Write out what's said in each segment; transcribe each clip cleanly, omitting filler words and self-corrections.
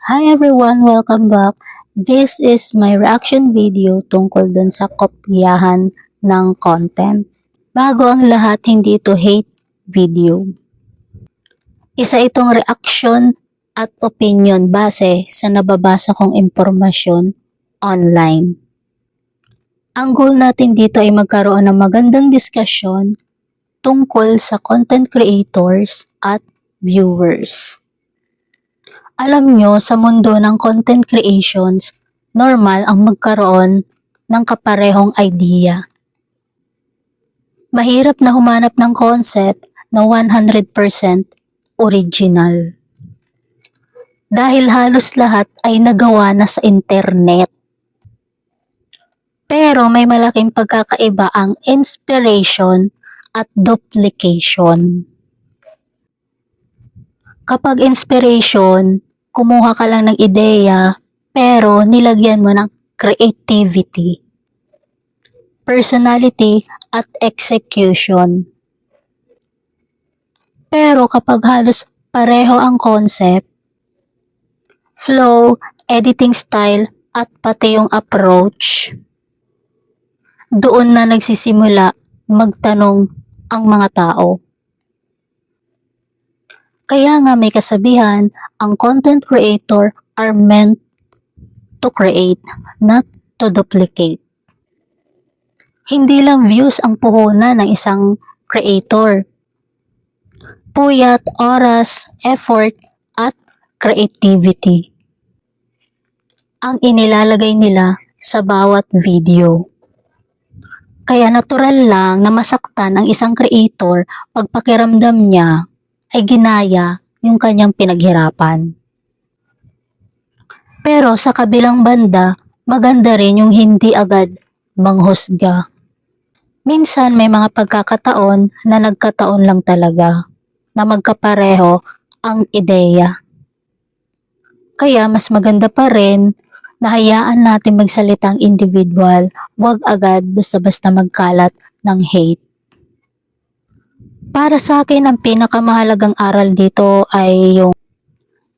Hi everyone, welcome back. This is my reaction video tungkol dun sa kopyahan ng content. Bago ang lahat, hindi ito hate video. Isa itong reaction at opinion base sa nababasa kong impormasyon online. Ang goal natin dito ay magkaroon ng magandang diskusyon tungkol sa content creators at viewers. Alam nyo, sa mundo ng content creations, normal ang magkaroon ng kaparehong idea. Mahirap na humanap ng concept na 100% original. Dahil halos lahat ay nagawa na sa internet. Pero may malaking pagkakaiba ang inspiration at duplication. Kapag inspiration, kumuha ka lang ng ideya, pero nilagyan mo ng creativity, personality, at execution. Pero kapag halos pareho ang concept, flow, editing style, at pati yung approach, doon na nagsisimula magtanong ang mga tao. Kaya nga may kasabihan, ang content creator are meant to create, not to duplicate. Hindi lang views ang puhunan ng isang creator. Puyat, oras, effort, at creativity ang inilalagay nila sa bawat video. Kaya natural lang na masaktan ang isang creator pag pakiramdam niya ay ginaya yung kanyang pinaghirapan. Pero sa kabilang banda, maganda rin yung hindi agad manghusga. Minsan may mga pagkakataon na nagkataon lang talaga na magkapareho ang ideya. Kaya mas maganda pa rin na hayaan natin magsalita ang individual, wag agad basta-basta magkalat ng hate. Para sa akin, ang pinakamahalagang aral dito ay yung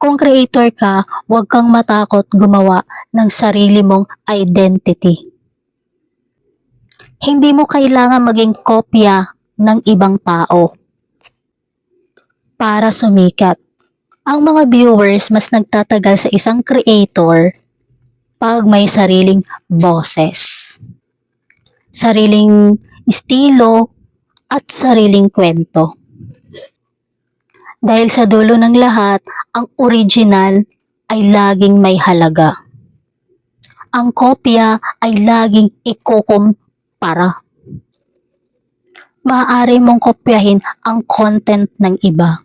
kung creator ka, huwag kang matakot gumawa ng sarili mong identity. Hindi mo kailangan maging kopya ng ibang tao para sumikat. Ang mga viewers mas nagtatagal sa isang creator pag may sariling boses, sariling estilo, at sariling kwento. Dahil sa dulo ng lahat, ang original ay laging may halaga. Ang kopya ay laging ikukumpara. Maaari mong kopyahin ang content ng iba.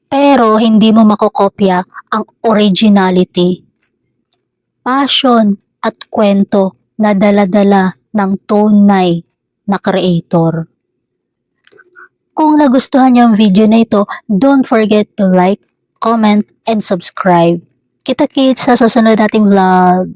Pero hindi mo makokopya ang originality, passion at kwento na dala-dala ng tunay na creator. Kung nagustuhan niyo ang video na ito, don't forget to like, comment, and subscribe. Kita-kits sa susunod nating vlog.